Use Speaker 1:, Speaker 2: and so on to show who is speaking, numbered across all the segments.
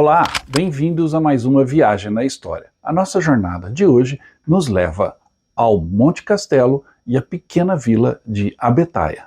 Speaker 1: Olá, bem-vindos a mais uma viagem na história. A nossa jornada de hoje nos leva ao Monte Castelo e à pequena vila de Abetaia.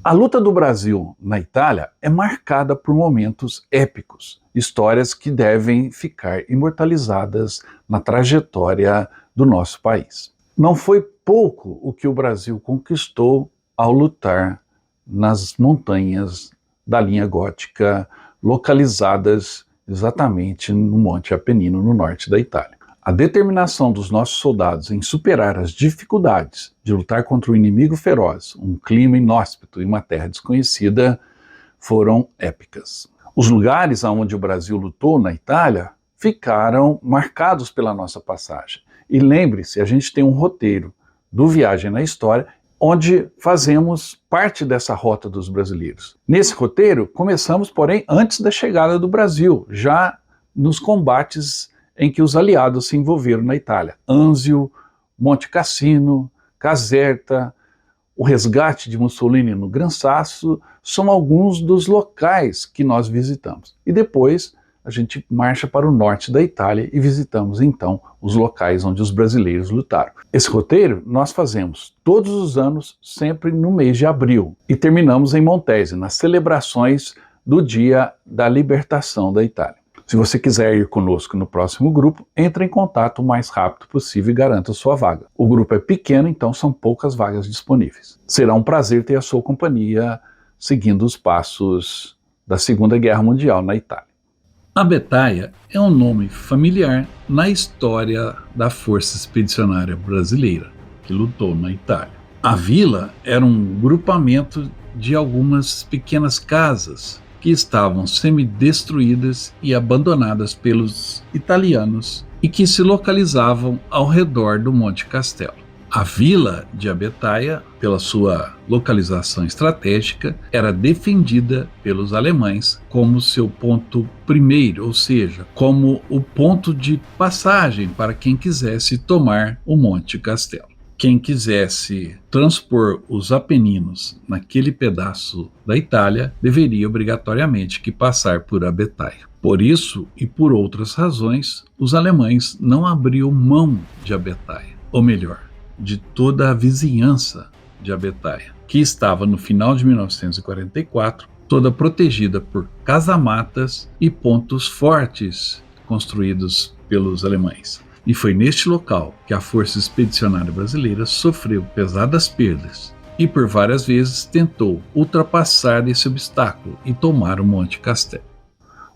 Speaker 1: A luta do Brasil na Itália é marcada por momentos épicos, histórias que devem ficar imortalizadas na trajetória do nosso país. Não foi pouco o que o Brasil conquistou ao lutar nas montanhas da linha gótica, localizadas exatamente no Monte Apenino, no norte da Itália. A determinação dos nossos soldados em superar as dificuldades de lutar contra um inimigo feroz, um clima inóspito e uma terra desconhecida foram épicas. Os lugares onde o Brasil lutou na Itália ficaram marcados pela nossa passagem. E lembre-se, a gente tem um roteiro do Viagem na História, onde fazemos parte dessa rota dos brasileiros. Nesse roteiro, começamos, porém, antes da chegada do Brasil, já nos combates em que os aliados se envolveram na Itália. Anzio, Monte Cassino, Caserta, o resgate de Mussolini no Gran Sasso, são alguns dos locais que nós visitamos. E depois a gente marcha para o norte da Itália e visitamos então os locais onde os brasileiros lutaram. Esse roteiro nós fazemos todos os anos, sempre no mês de abril, e terminamos em Montese, nas celebrações do Dia da Libertação da Itália. Se você quiser ir conosco no próximo grupo, entre em contato o mais rápido possível e garanta sua vaga. O grupo é pequeno, então são poucas vagas disponíveis. Será um prazer ter a sua companhia seguindo os passos da Segunda Guerra Mundial na Itália. Abetaia é um nome familiar na história da Força Expedicionária Brasileira, que lutou na Itália. A vila era um grupamento de algumas pequenas casas que estavam semi-destruídas e abandonadas pelos italianos e que se localizavam ao redor do Monte Castelo. A vila de Abetaia, pela sua localização estratégica, era defendida pelos alemães como seu ponto primeiro, ou seja, como o ponto de passagem para quem quisesse tomar o Monte Castelo. Quem quisesse transpor os Apeninos naquele pedaço da Itália deveria obrigatoriamente que passar por Abetaia. Por isso e por outras razões, os alemães não abriam mão de Abetaia, ou melhor, de toda a vizinhança de Abetaia, que estava no final de 1944, toda protegida por casamatas e pontos fortes construídos pelos alemães. E foi neste local que a Força Expedicionária Brasileira sofreu pesadas perdas e por várias vezes tentou ultrapassar esse obstáculo e tomar o Monte Castelo.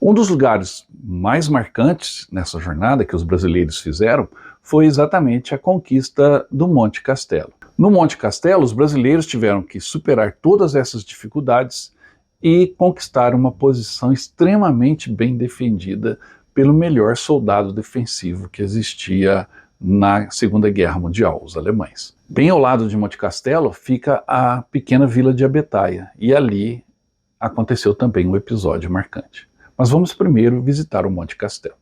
Speaker 1: Um dos lugares mais marcantes nessa jornada que os brasileiros fizeram foi exatamente a conquista do Monte Castelo. No Monte Castelo, os brasileiros tiveram que superar todas essas dificuldades e conquistar uma posição extremamente bem defendida pelo melhor soldado defensivo que existia na Segunda Guerra Mundial, os alemães. Bem ao lado de Monte Castelo fica a pequena vila de Abetaia, e ali aconteceu também um episódio marcante. Mas vamos primeiro visitar o Monte Castelo.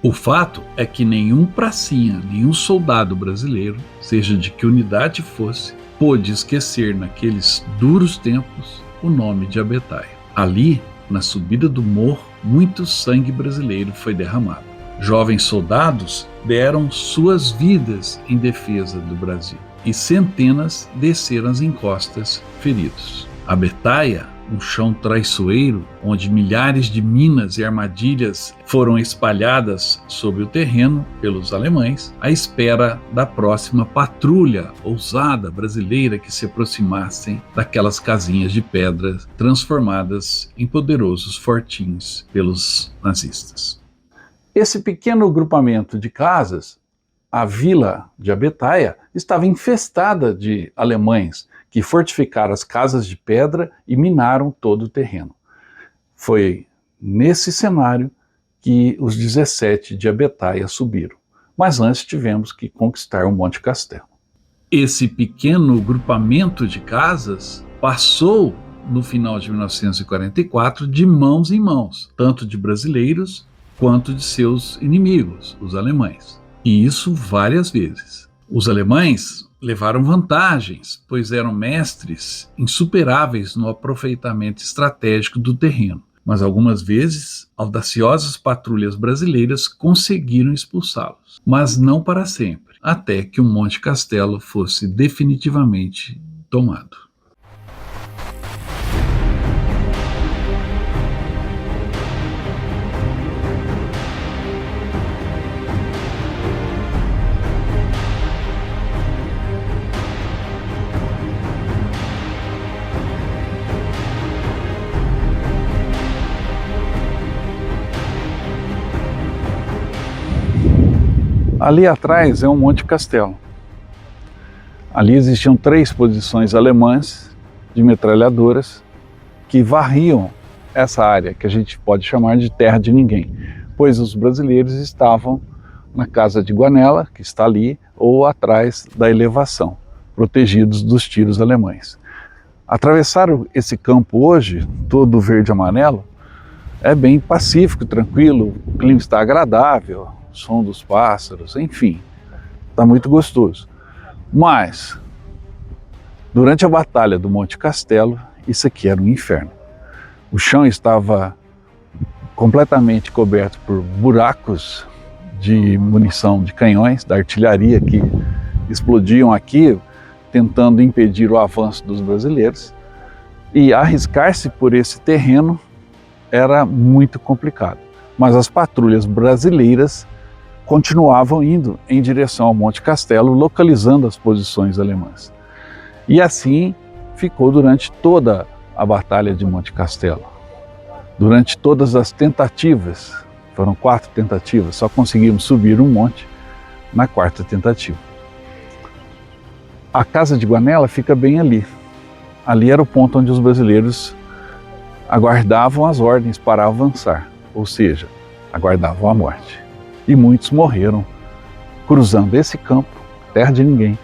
Speaker 1: O fato é que nenhum pracinha, nenhum soldado brasileiro, seja de que unidade fosse, pôde esquecer naqueles duros tempos o nome de Abetaia. Ali, na subida do morro, muito sangue brasileiro foi derramado. Jovens soldados deram suas vidas em defesa do Brasil e centenas desceram as encostas feridos. Abetaia, um chão traiçoeiro, onde milhares de minas e armadilhas foram espalhadas sobre o terreno pelos alemães, à espera da próxima patrulha ousada brasileira que se aproximassem daquelas casinhas de pedra transformadas em poderosos fortins pelos nazistas. Esse pequeno grupamento de casas, a vila de Abetaia, estava infestada de alemães que fortificaram as casas de pedra e minaram todo o terreno. Foi nesse cenário que os 17 de Abetaia subiram. Mas antes tivemos que conquistar o Monte Castelo. Esse pequeno grupamento de casas passou, no final de 1944, de mãos em mãos, tanto de brasileiros quanto de seus inimigos, os alemães. E isso várias vezes. Os alemães levaram vantagens, pois eram mestres insuperáveis no aproveitamento estratégico do terreno. Mas algumas vezes, audaciosas patrulhas brasileiras conseguiram expulsá-los, mas não para sempre, até que o Monte Castelo fosse definitivamente tomado. Ali atrás é um Monte Castelo. Ali existiam 3 posições alemãs de metralhadoras que varriam essa área, que a gente pode chamar de terra de ninguém, pois os brasileiros estavam na Casa de Guanella, que está ali, ou atrás da elevação, protegidos dos tiros alemães. Atravessar esse campo hoje, todo verde e amarelo, é bem pacífico, tranquilo, o clima está agradável, o som dos pássaros, enfim, está muito gostoso. Mas, durante a Batalha do Monte Castelo, isso aqui era um inferno. O chão estava completamente coberto por buracos de munição de canhões, da artilharia que explodiam aqui, tentando impedir o avanço dos brasileiros. E arriscar-se por esse terreno era muito complicado. Mas as patrulhas brasileiras continuavam indo em direção ao Monte Castelo, localizando as posições alemãs. E assim ficou durante toda a Batalha de Monte Castelo. Durante todas as tentativas, foram 4 tentativas, só conseguimos subir um monte na 4ª tentativa. A Casa de Guanella fica bem ali. Ali era o ponto onde os brasileiros aguardavam as ordens para avançar, ou seja, aguardavam a morte. E muitos morreram cruzando esse campo, terra de ninguém,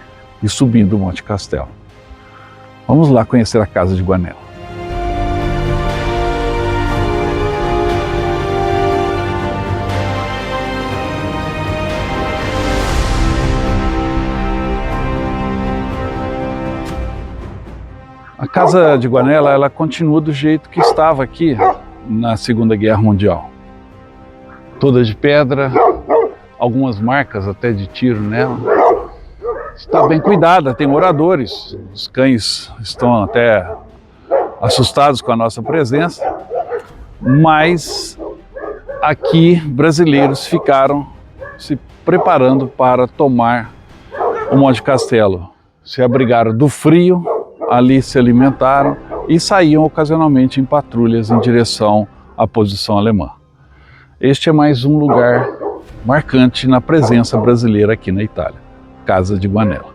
Speaker 1: e subindo o Monte Castelo. Vamos lá conhecer a Casa de Guanella. A Casa de Guanella, ela continua do jeito que estava aqui na Segunda Guerra Mundial. Toda de pedra, algumas marcas até de tiro nela. Está bem cuidada, tem moradores. Os cães estão até assustados com a nossa presença, mas aqui brasileiros ficaram se preparando para tomar o Monte Castelo. Se abrigaram do frio, ali se alimentaram e saíam ocasionalmente em patrulhas em direção à posição alemã. Este é mais um lugar marcante na presença brasileira aqui na Itália, Casa de Guanella.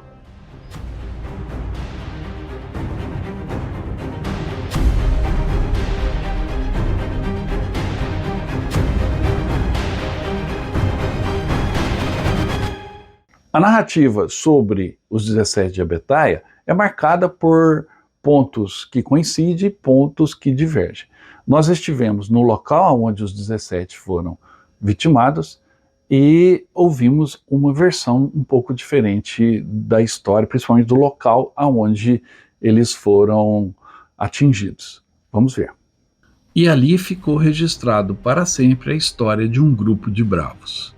Speaker 1: A narrativa sobre os 17 de Abetaia é marcada por pontos que coincidem e pontos que divergem. Nós estivemos no local onde os 17 foram vitimados e ouvimos uma versão um pouco diferente da história, principalmente do local onde eles foram atingidos. Vamos ver. E ali ficou registrado para sempre a história de um grupo de bravos.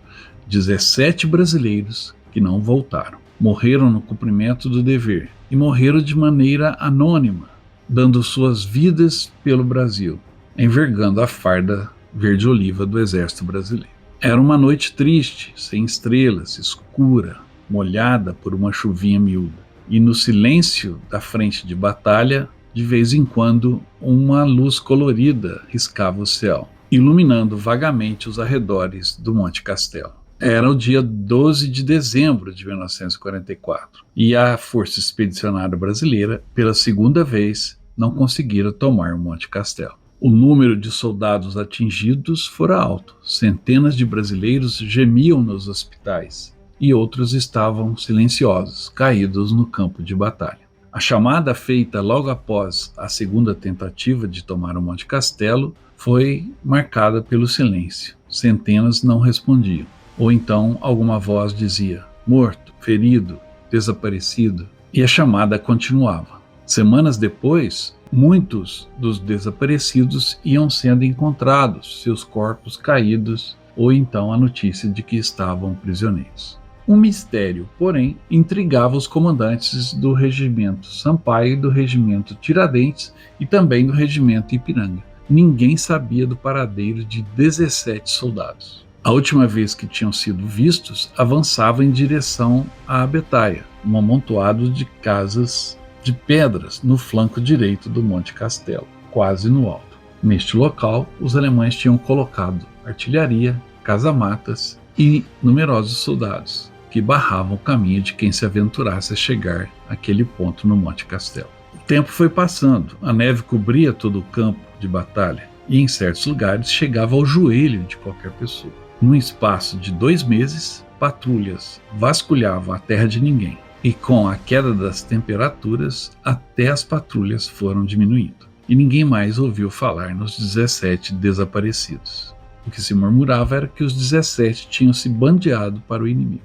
Speaker 1: 17 brasileiros que não voltaram. Morreram no cumprimento do dever e morreram de maneira anônima, dando suas vidas pelo Brasil, envergando a farda verde-oliva do Exército Brasileiro. Era uma noite triste, sem estrelas, escura, molhada por uma chuvinha miúda. E no silêncio da frente de batalha, de vez em quando, uma luz colorida riscava o céu, iluminando vagamente os arredores do Monte Castelo. Era o dia 12 de dezembro de 1944 e a Força Expedicionária Brasileira, pela segunda vez, não conseguira tomar o Monte Castelo. O número de soldados atingidos fora alto. Centenas de brasileiros gemiam nos hospitais e outros estavam silenciosos, caídos no campo de batalha. A chamada feita logo após a segunda tentativa de tomar o Monte Castelo foi marcada pelo silêncio. Centenas não respondiam. Ou então alguma voz dizia: morto, ferido, desaparecido e a chamada continuava. Semanas depois, muitos dos desaparecidos iam sendo encontrados, seus corpos caídos, ou então a notícia de que estavam prisioneiros. Um mistério, porém, intrigava os comandantes do Regimento Sampaio e do Regimento Tiradentes e também do Regimento Ipiranga. Ninguém sabia do paradeiro de 17 soldados. A última vez que tinham sido vistos, avançavam em direção à Abetaia, um amontoado de casas de pedras no flanco direito do Monte Castelo, quase no alto. Neste local, os alemães tinham colocado artilharia, casamatas e numerosos soldados, que barravam o caminho de quem se aventurasse a chegar àquele ponto no Monte Castelo. O tempo foi passando, a neve cobria todo o campo de batalha e em certos lugares chegava ao joelho de qualquer pessoa. Num espaço de 2 meses, patrulhas vasculhavam a terra de ninguém e com a queda das temperaturas, até as patrulhas foram diminuindo e ninguém mais ouviu falar nos 17 desaparecidos. O que se murmurava era que os 17 tinham se bandeado para o inimigo.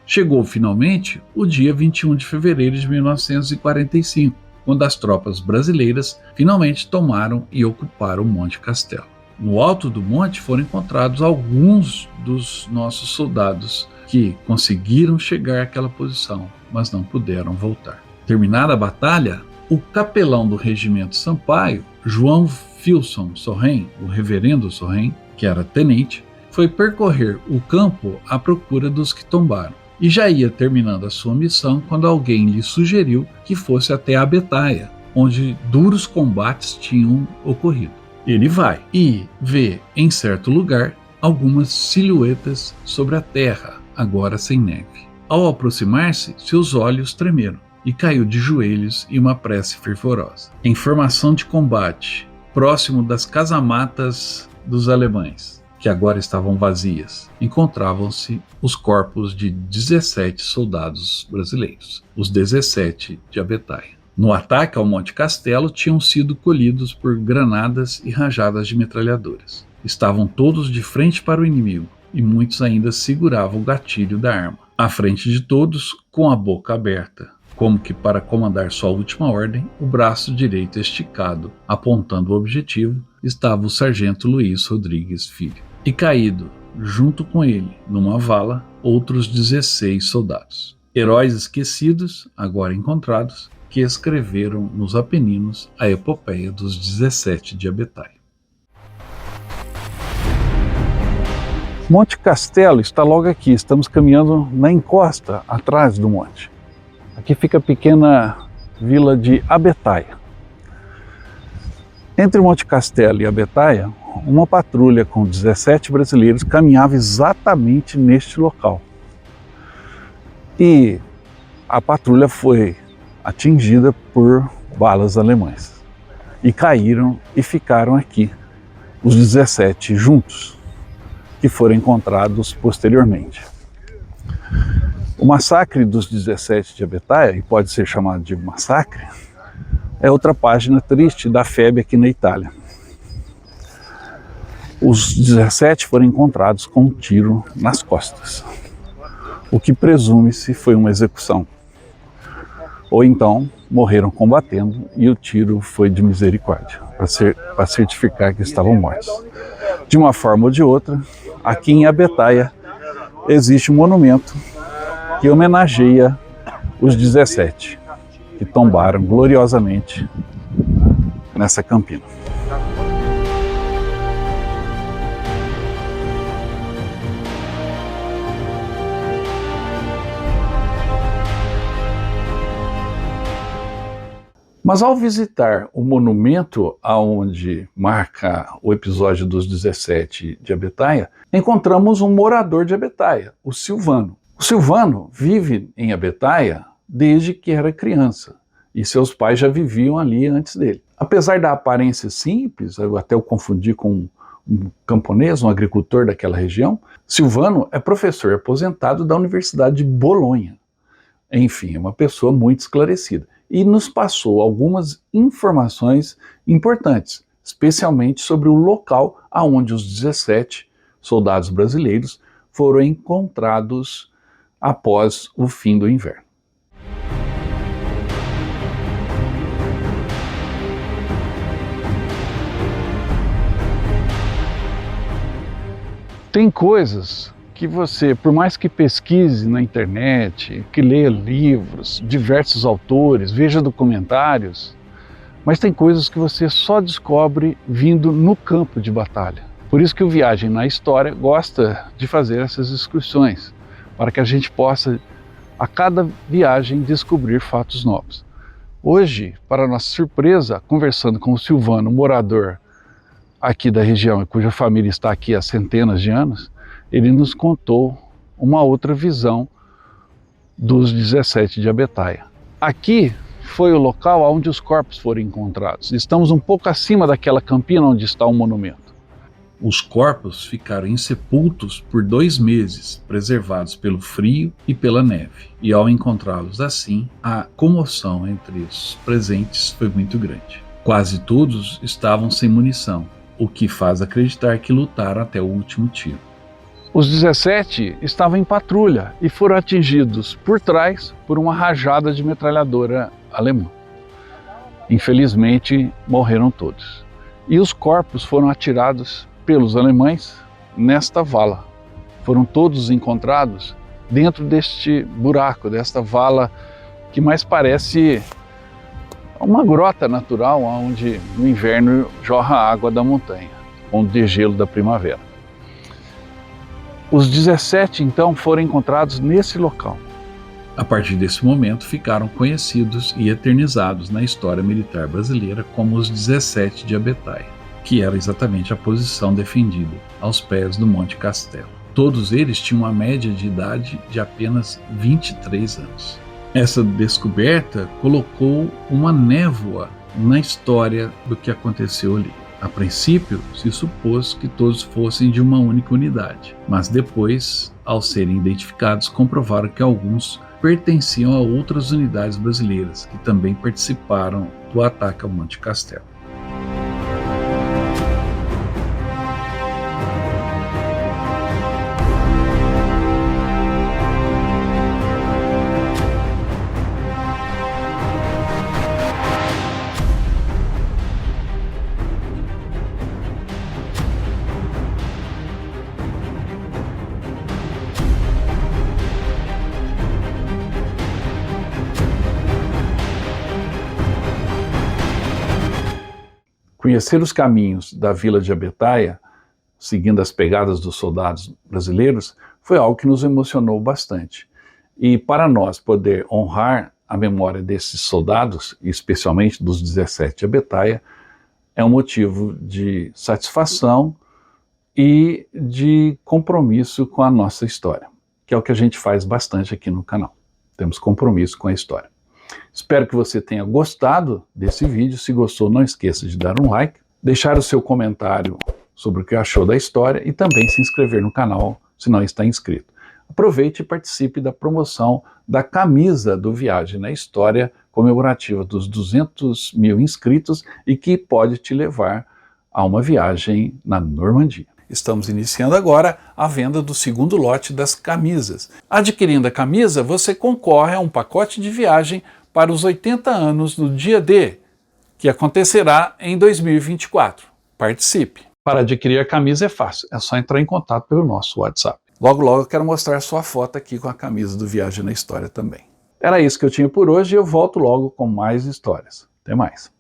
Speaker 1: Chegou finalmente o dia 21 de fevereiro de 1945, quando as tropas brasileiras finalmente tomaram e ocuparam o Monte Castelo. No alto do monte foram encontrados alguns dos nossos soldados que conseguiram chegar àquela posição, mas não puderam voltar. Terminada a batalha, o capelão do Regimento Sampaio, João Filson Sorrem, o reverendo Sorrem, que era tenente, foi percorrer o campo à procura dos que tombaram. E já ia terminando a sua missão quando alguém lhe sugeriu que fosse até a Abetaia, onde duros combates tinham ocorrido. Ele vai e vê, em certo lugar, algumas silhuetas sobre a terra, agora sem neve. Ao aproximar-se, seus olhos tremeram e caiu de joelhos em uma prece fervorosa. Em formação de combate, próximo das casamatas dos alemães, que agora estavam vazias, encontravam-se os corpos de 17 soldados brasileiros, os 17 de Abetaia. No ataque ao Monte Castelo, tinham sido colhidos por granadas e rajadas de metralhadoras. Estavam todos de frente para o inimigo, e muitos ainda seguravam o gatilho da arma. À frente de todos, com a boca aberta, como que para comandar sua última ordem, o braço direito esticado, apontando o objetivo, estava o sargento Luiz Rodrigues Filho. E caído, junto com ele, numa vala, outros 16 soldados. Heróis esquecidos, agora encontrados, que escreveram nos Apeninos a epopeia dos 17 de Abetaia. Monte Castelo está logo aqui, estamos caminhando na encosta, atrás do monte. Aqui fica a pequena vila de Abetaia. Entre Monte Castelo e Abetaia, uma patrulha com 17 brasileiros caminhava exatamente neste local. E a patrulha foi atingida por balas alemãs. E caíram e ficaram aqui, os 17 juntos, que foram encontrados posteriormente. O massacre dos 17 de Abetaia, e pode ser chamado de massacre, é outra página triste da FEB aqui na Itália. Os 17 foram encontrados com um tiro nas costas, o que presume-se foi uma execução. Ou então morreram combatendo e o tiro foi de misericórdia, para certificar que estavam mortos. De uma forma ou de outra, aqui em Abetaia existe um monumento que homenageia os 17 que tombaram gloriosamente nessa campina. Mas ao visitar o monumento aonde marca o episódio dos 17 de Abetaia, encontramos um morador de Abetaia, o Silvano. O Silvano vive em Abetaia desde que era criança, e seus pais já viviam ali antes dele. Apesar da aparência simples, eu até o confundi com um camponês, um agricultor daquela região, Silvano é professor aposentado da Universidade de Bolonha. Enfim, é uma pessoa muito esclarecida. E nos passou algumas informações importantes, especialmente sobre o local aonde os 17 soldados brasileiros foram encontrados após o fim do inverno. Tem coisas que você, por mais que pesquise na internet, que leia livros, diversos autores, veja documentários, mas tem coisas que você só descobre vindo no campo de batalha. Por isso que o Viagem na História gosta de fazer essas excursões, para que a gente possa, a cada viagem, descobrir fatos novos. Hoje, para nossa surpresa, conversando com o Silvano, morador aqui da região e cuja família está aqui há centenas de anos, ele nos contou uma outra visão dos 17 de Abetaia. Aqui foi o local onde os corpos foram encontrados. Estamos um pouco acima daquela campina onde está o monumento. Os corpos ficaram insepultos por 2 meses, preservados pelo frio e pela neve. E ao encontrá-los assim, a comoção entre os presentes foi muito grande. Quase todos estavam sem munição, o que faz acreditar que lutaram até o último tiro. Os 17 estavam em patrulha e foram atingidos por trás por uma rajada de metralhadora alemã. Infelizmente, morreram todos. E os corpos foram atirados pelos alemães nesta vala. Foram todos encontrados dentro deste buraco, desta vala que mais parece uma grota natural onde no inverno jorra a água da montanha, com o degelo da primavera. Os 17 então foram encontrados nesse local. A partir desse momento ficaram conhecidos e eternizados na história militar brasileira como os 17 de Abetaia, que era exatamente a posição defendida aos pés do Monte Castelo. Todos eles tinham uma média de idade de apenas 23 anos. Essa descoberta colocou uma névoa na história do que aconteceu ali. A princípio, se supôs que todos fossem de uma única unidade, mas depois, ao serem identificados, comprovaram que alguns pertenciam a outras unidades brasileiras que também participaram do ataque ao Monte Castelo. Conhecer os caminhos da vila de Abetaia, seguindo as pegadas dos soldados brasileiros, foi algo que nos emocionou bastante. E para nós poder honrar a memória desses soldados, e especialmente dos 17 de Abetaia, é um motivo de satisfação e de compromisso com a nossa história, que é o que a gente faz bastante aqui no canal. Temos compromisso com a história. Espero que você tenha gostado desse vídeo. Se gostou, não esqueça de dar um like, deixar o seu comentário sobre o que achou da história e também se inscrever no canal se não está inscrito. Aproveite e participe da promoção da camisa do Viagem na História, comemorativa dos 200 mil inscritos e que pode te levar a uma viagem na Normandia. Estamos iniciando agora a venda do segundo lote das camisas. Adquirindo a camisa, você concorre a um pacote de viagem para os 80 anos do Dia D, que acontecerá em 2024. Participe! Para adquirir a camisa é fácil, é só entrar em contato pelo nosso WhatsApp. Logo, logo eu quero mostrar sua foto aqui com a camisa do Viagem na História também. Era isso que eu tinha por hoje e eu volto logo com mais histórias. Até mais!